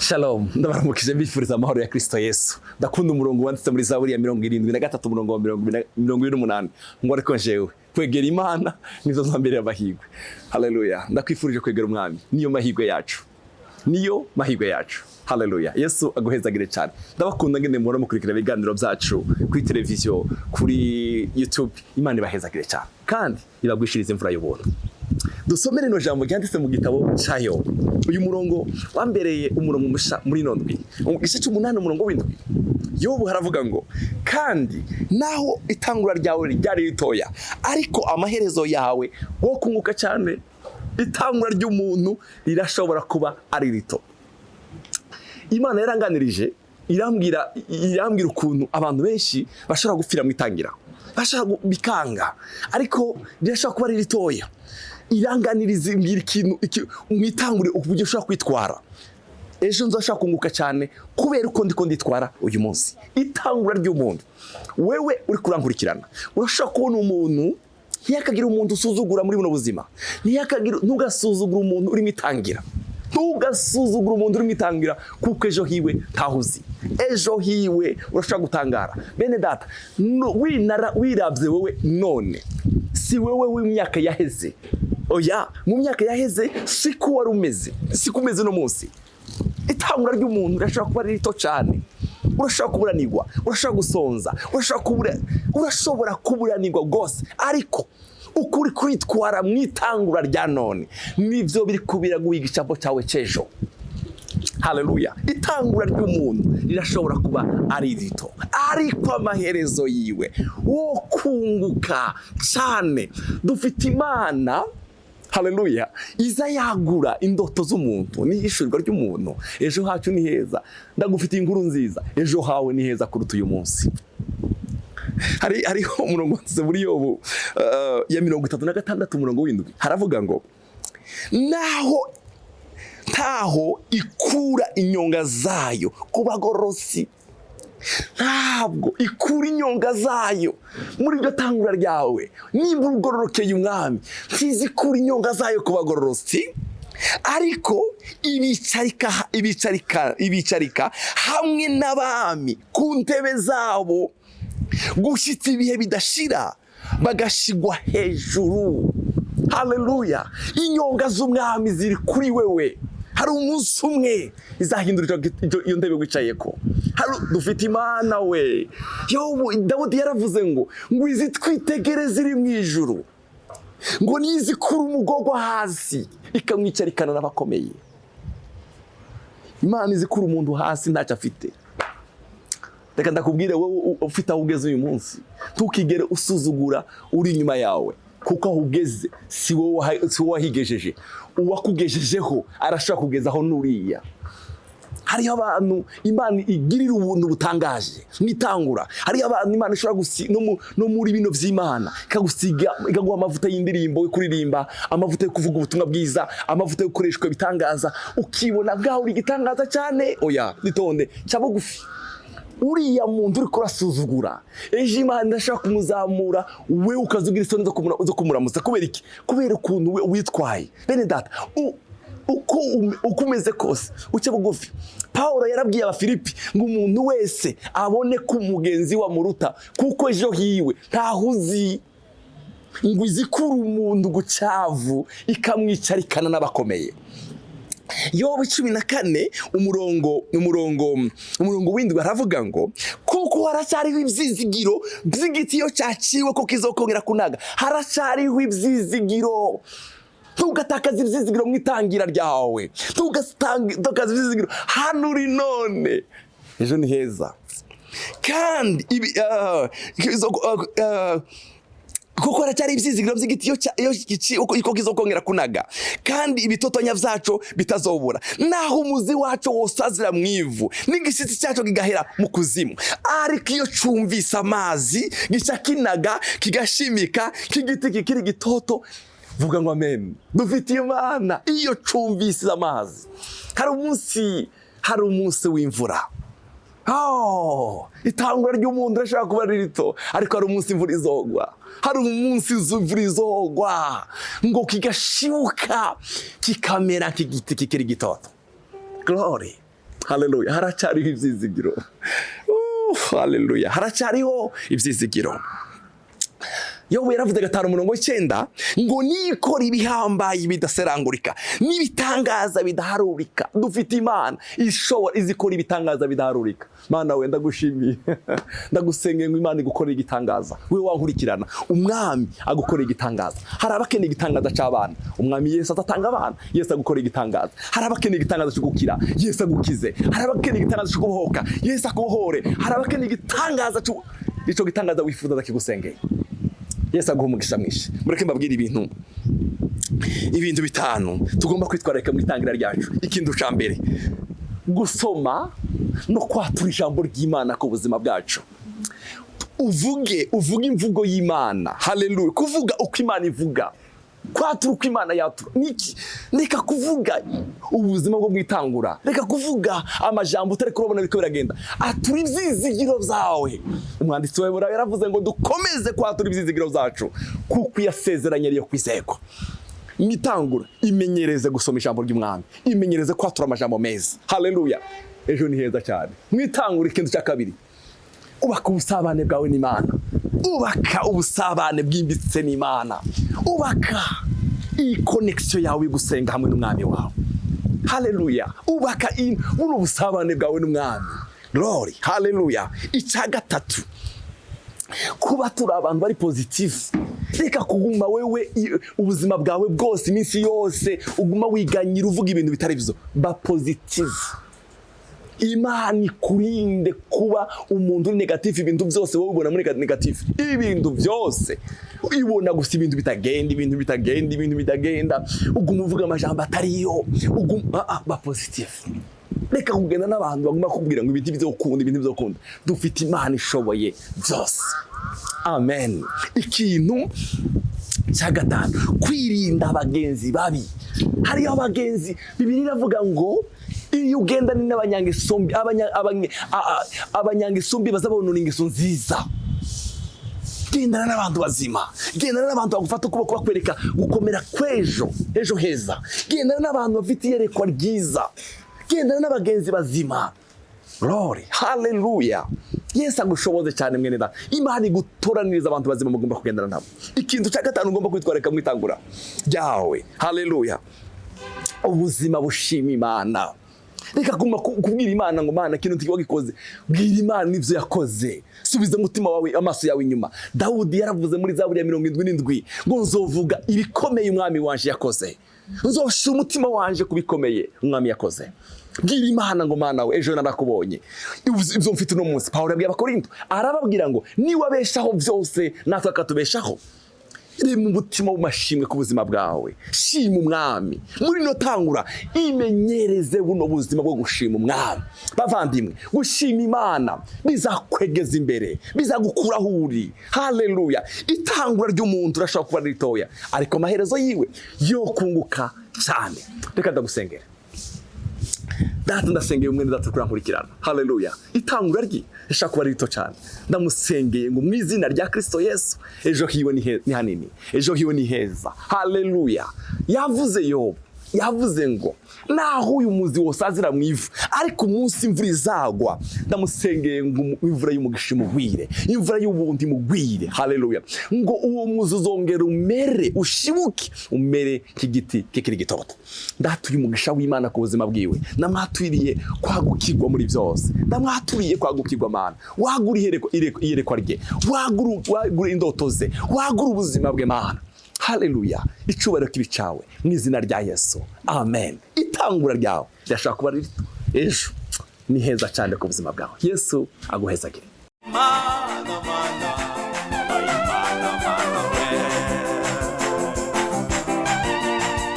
Shalom, ndabaramukije mbifuriza amahoro ya Kristo Yesu. Ndakunda umurongo wanditse muri Zaburi ya 73 umurongo wa 28 ngo ariko njewe kwegera Imana nizo zambere y'amahirwe. Haleluya. Ndakwifurije kwegera umwami. Niyo mahirwe yacu. Niyo mahirwe yacu. Haleluya. Yesu aguhezagire cyane. Ndabakunda ngende muhora mukurikira ibiganiro byacu kuri televiziyo, kuri YouTube. Imana ibahezagire cyane. Kandi ibagwishiriza imvura y'ubuntu. Dusomere no jambo ryanditse mu gitabo cya Yobu. Uyu murongo wambereye umurongo musha muri nondwi. Igice cy'umunani umurongo w'indwi. Yobu haravuga ngo kandi naho itangura ryawe ryari ritoya ariko amaherezo yawe wo kunguka cyane. Itangura ry'umuntu rirashobora kuba ari rito. Imana yaranganirije irambwira ukuntu abantu benshi bashobora gupfira mu itangira. Bashaka bikanga ariko rirashobora kuba ari ritoya. Iranganiriza imbira ikintu mwitangure uburyo ushaka kwitwara. Ejo nzashaka kunguka cyane kubera uko ndiko nditwara uyu munsi. Itangura ry'umuntu wewe uri kurankurikirana urashaka kubona umuntu ntiyakagira umuntu usuzugura muri buno buzima. Ntugasuzugura umuntu uri mitangira. Ntugasuzugura umuntu uri mitangira kuko ejo hiwe ntahuzi. Ejo hiwe urashaka gutangara. Bene data wirabye wowe none si wewe w'imyaka yaheze. Oya, mu myaka yaheze siko wari umeze, siko umeze no munsi. Itangura ry'umuntu urashaka kuba rito cyane. Urashaka kuburanirwa, urashaka gusonza, urashobora kuburanirwa gose. Ariko ukuri kwitwara mu itangura rya none nivyo biri kubira guhiga icambo cyawe cejo. Haleluya. Itangura ry'umuntu rirashobora kuba ari rito ariko amaherezo yiwe wo kunguka cyane. Dufite Imana, haleluya, iza yagura indoto z'umuntu n'ihishurwa ry'umuntu. Ejo hacu ni heza. Ndagufite inkuru nziza. Ejo hawe ni heza kuruta uyu munsi. Hariho umurongo muri Yobu ya 36 umurongo w'indwi. Haravuga ngo ntaho ikura inyonga zayo ku bagorosi. Ntabwo ikura inyonga zayo muri iryo tangura ryawe. Nimba ugororokeye umwami ntizikura inyonga zayo ku bagorosi, ariko ibicarika hamwe n'abami ku ntebe zabo gushitsa ibihe bidashira bagashigwa hejuru. Haleluya. Inyonga z'umwami ziri kuri wewe. Hari umunsi umwe izahindura iyo ntebe wicayeko. Dufite Imana we. Dawudi yaravuze ngo izi twitegere ziri mu ijuru ngo nizikura umugogo hasi ikamwicarikana n'abakomeye. Imana izikura umuntu hasi ntacyo afite. Reka ndakubwire wowe ufite aho ugeze uyu munsi, ntukigere usuzugura uri inyuma yawe kuko aho ugeze si wowe wahigejeje. Uwakugejejeho arashaka kugezaho nuriya. Hariyo abantu Imana igirira ubuntu butangaje mwitangura. Hariyo abantu Imana ishobora no muri bino vy'Imana ikagusiga ikaguha amavuta y'indirimbo yo kuririmba, amavuta yo kuvuga ubutumwa bwiza, amavuta yo gukoreshwa bitangaza, ukibona bwaho uri gitangaza cyane. Oya, nitonde cyabo gufi. Uriya muntu uri kurasuzugura ejo Imana ndashaka kumuzamura, we ukazugira isoni zo kumuramutsa. Kubera iki? Kubera ukuntu we witwaye. Bene data, uko umeze kose uce bugufi. Paulo yarabwiye Abafilipi ngo umuntu wese abone ko umugenzi wa muruta kuko ejo hiwe ntahuzi. Ngo izikura umuntu gucavu ikamwicarikana n'abakomeye. Yobu 14 umurongo w'indwi haravuga ngo kuko haracyariho ibyizigiro by'igitiyo cyaciwe ko kizokongera kunaga. Haracyariho ibyizigiro. Tugatakaza ibyizigiro mwitangira ryawe. Tugatakaza ibyizigiro hano uri none. Ejo ni heza. Kandi kuko haracyari ibyizigiro by'igitiyo uko kizokongera kunaga kandi ibitotonya vyacu bitazobura. Naho umuzi wacu wosazira mwivu n'igishitsi cyacu kigahera mu kuzimu, ariko iyo cumvise amazi gica kinaga kigashimika k'igiti kikiri gitoto. Vuga ngo amen. Dufite Imana iyo cumvise amazi. Hari umunsi w'imvura. Itangura ry'umuntu rashaka kuba rito, ariko hari umunsi imvura izogwa. Hari umunsi imvura izogwa ngo kigashibuka kikamera k'igiti kikiri gitoto. Glory. Haleluya, haracyariho ibyizigiro. Haleluya, haracyariho ibyizigiro. Yobu yaravuze 5:9 ngo nikora ibihambaye bidaserangurika n'ibitangaza bidaharurika. Dufite Imana ishobora izikora ibitangaza bidaharurika. Mana we ndagushimiye ndagusengeye ngo Imana igukorere igitangaza. We wankurikirana umwami agukorera igitangaza. Hari abakeneye igitangaza cy'abana, umwami Yesu atatanga abana, Yesu agukorera igitangaza. Hari abakeneye igitangaza cyo gukira, Yesu agukize. Hari abakeneye igitangaza cyo kubohoka, Yesu akubohore. Hari abakeneye igitangaza cyo gitangaza wifuza ndakigusengeye. Yesu aguha umugisha mwinshi. Mureke mbabwire ibintu 5 tugomba kwitwararika mu itangira ryacu. Ikintu cya mbere, gusoma no kwatura ijambo ry'Imana ku buzima bwacu. Uvuge imvugo y'Imana. Haleluya. Kuvuga uko Imana ivuga, kwatura uko Imana yatura. Niki? Reka kuvuga ubuzima bwo Mwitangura, reka kuvuga amajambo utari kurabona biko biragenda. Atura ibyizigiro byawe. Umwanditsi wa Heburayo yaravuze ngo dukomeze kwatura ibyizigiro byacu kuko yasezeranye ariyo kwizego. Mwitangura imenyereze gusoma ijambo ry'Umwami, imenyereze kwatura amajambo meza. Haleluya. Ejo ni heza cyane. Mwitangura ikintu cya kabiri, ubaka ubusabane bwawe n'Imana. Ubaka ubusabane bwimbitse n'Imana. Ubaka iyi connection yawe gusenga hamwe n'Umwami wawe. Haleluya. Ubaka buno busabane bwawe n'Umwami. Glory. Haleluya. Icya gatatu, kuba turi abantu bari positif. Reka kuguma wewe ubuzima bwawe bwose iminsi yose uguma wiganyira uvuga ibintu bitari byo. Ba positive. Imana ikurinde kuba umuntu negative. Ibintu byose wowe ubona muri negative, ibintu byose ibona gusa ibintu bitagenda, uguma uvuga amajambo atariyo, uguma ba positive. Reka kugenda n'abantu baguma kubwira ngo ibintu bizokunda. Dufite Imana ishoboye byose. Amen. Ikintu cya gatanu, kwirinda abagenzi babi. Hariyo abagenzi, Bibiliya iravuga ngo iyo ugenda n'abanyangesombi, abanyangesombi bazabonona ingeso nziza. Gendana n'abantu bazima, gendana n'abantu bagufata ukuboko bakwereka gukomera kwejo, ejo heza. Gendana n'abantu bafite iyerekwa ryiza, gendana n'abagenzi bazima. Glory. Haleluya. Yesu agushoboze cyane mwene da. Imana igutoraniriza abantu bazima mugomba kugendana nabo. Ikintu cya gatanu ugomba kwitwararika mu itangura ryawe. Haleluya. Ubuzima bushima Imana. Reka kubwira Imana ngo Mana kintu ntikiba gikoze. Bwira Imana n'ivyo yakoze. Subiza umutima wawe, amaso yawe inyuma. Dawudi yaravuze muri Zaburi ya 77 ngo nzovuga ibikomeye Umwami wanje yakoze. Nzoshira umutima wanje kubikomeye Umwami yakoze. Bwira Imana ngo Mana we ejo narakubonye. Ibyo mfite no munsi. Paulo yabwiye Abakorinto arababwira ngo niwe abeshaho byose natwe akatubeshaho. Iri mu mutima w'amashimwe ku buzima bwawe. Shima Umwami. Muri no tangura imenyereze buno buzima bwo gushima Umwami. Bavandimwe, gushima Imana bizakwegeza imbere, bizagukura huri. Haleluya. Itangura ry'umuntu urashaka kuba ritoya, ariko amaherezo yiwe yo kunguka cyane. Reka ndagusengera. Data ndasengeye umwe ndata kurankurikirana. Haleluya. Itangura ryi rishaka kuba rito cyane. Ndamusengeye ngo mu izina rya Kristo Yesu ejo hiwe ni hanini. Ejo hiwe ni heza. Haleluya. Yavuze ngo naho uyu muzi wose azira mu ivu, ariko umunsi imvura izagwa. Ndamusengeye ngo imvura y'umugisha imugwire, imvura y'ubundi imugwire. Haleluya. Ngo uwo muzi uzongera umere, ushibuke, umere nk'igiti kikiri gitoto. Ndatuye umugisha w'Imana ku buzima bwiwe. Namwaturiye kwagukirwa muri byose. Ndamwaturiye kwagukirwa Mana. Wagura iyerekwa rye, wagura indoto ze, wagura ubuzima bwe Mana. Haleluya. Icubahiro kibi cyawe mu izina rya Yesu. Amen. Itangura ryawe ryashaka kuba rito, ejo ni heza cyane ku buzima bwawe. Yesu aguhezagire. Mana